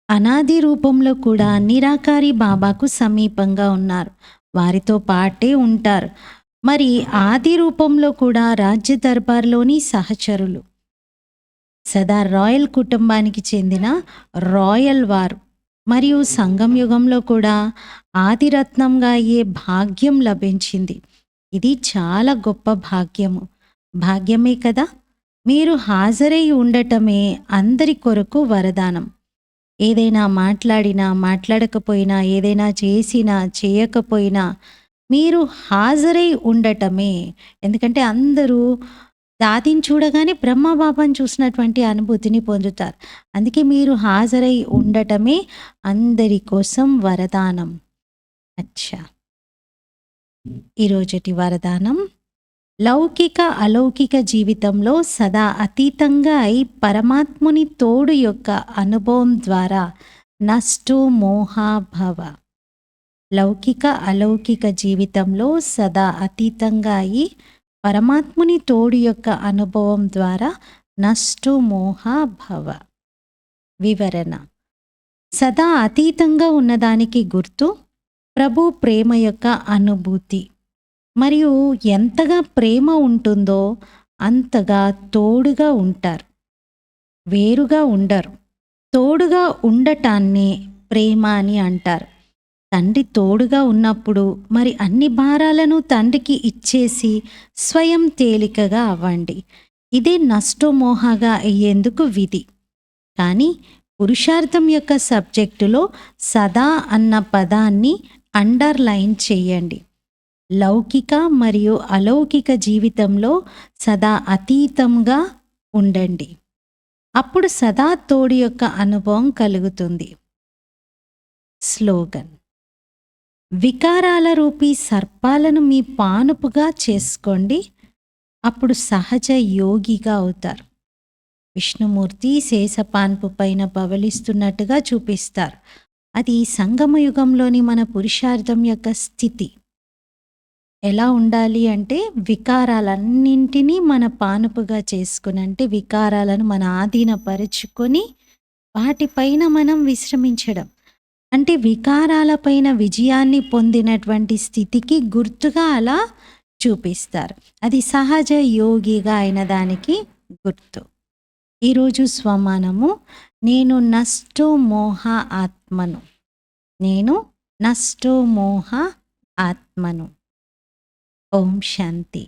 అనాది రూపంలో కూడా నిరాకారి బాబాకు సమీపంగా ఉన్నారు, వారితో పాటే ఉంటారు. మరి ఆది రూపంలో కూడా రాజ్య దర్బార్లోని సహచరులు, సదా రాయల్ కుటుంబానికి చెందిన రాయల్ వారు. మరియు సంగం యుగంలో కూడా ఆదిరత్నంగా అయ్యే భాగ్యం లభించింది. ఇది చాలా గొప్ప భాగ్యమే కదా. మీరు హాజరై ఉండటమే అందరి కొరకు వరదానం. ఏదైనా మాట్లాడినా మాట్లాడకపోయినా, ఏదైనా చేసినా చేయకపోయినా మీరు హాజరై ఉండటమే. ఎందుకంటే అందరూ దాదిని చూడగానే బ్రహ్మబాబాను చూసినటువంటి అనుభూతిని పొందుతారు. అందుకే మీరు హాజరై ఉండటమే అందరి కోసం వరదానం. అచ్చా, ఈరోజటి వరదానం, లౌకిక అలౌకిక జీవితంలో సదా అతీతంగా అయి పరమాత్ముని తోడు యొక్క అనుభవం ద్వారా నష్టో మోహాభవ. లౌకిక అలౌకిక జీవితంలో సదా అతీతంగా అయి పరమాత్ముని తోడు యొక్క అనుభవం ద్వారా నష్టో మోహాభవ. వివరణ: సదా అతీతంగా ఉన్నదానికి గుర్తు ప్రభు ప్రేమ యొక్క అనుభూతి. మరియు ఎంతగా ప్రేమ ఉంటుందో అంతగా తోడుగా ఉంటారు, వేరుగా ఉండరు. తోడుగా ఉండటాన్ని ప్రేమ అని అంటారు. తండ్రి తోడుగా ఉన్నప్పుడు మరి అన్ని భారాలను తండ్రికి ఇచ్చేసి స్వయం తేలికగా అవ్వండి. ఇదే నష్టోమోహగా అయ్యేందుకు విధి. కానీ పురుషార్థం యొక్క సబ్జెక్టులో సదా అన్న పదాన్ని అండర్లైన్ చేయండి. లౌకిక మరియు అలౌకిక జీవితంలో సదా అతీతంగా ఉండండి. అప్పుడు సదా తోడి యొక్క అనుభవం కలుగుతుంది. స్లోగన్: వికారాల రూపీ సర్పాలను మీ పానుపుగా చేసుకోండి, అప్పుడు సహజ యోగిగా అవుతారు. విష్ణుమూర్తి శేషపాన్పు పైన పవలిస్తున్నట్టుగా చూపిస్తారు. అది సంగమయుగంలోని మన పురుషార్థం యొక్క స్థితి. ఎలా ఉండాలి అంటే వికారాలన్నింటినీ మన పానుపుగా చేసుకుని, అంటే వికారాలను మన ఆధీనపరుచుకొని వాటిపైన మనం విశ్రమించడం. అంటే వికారాలపైన విజయాన్ని పొందినటువంటి స్థితికి గుర్తుగా అలా చూపిస్తారు. అది సహజ యోగిగా అయిన దానికి గుర్తు. ఈరోజు స్వమానము: నేను నష్టో మోహ ఆత్మను. నేను నష్టో మోహ ఆత్మను. ఓం శాంతి.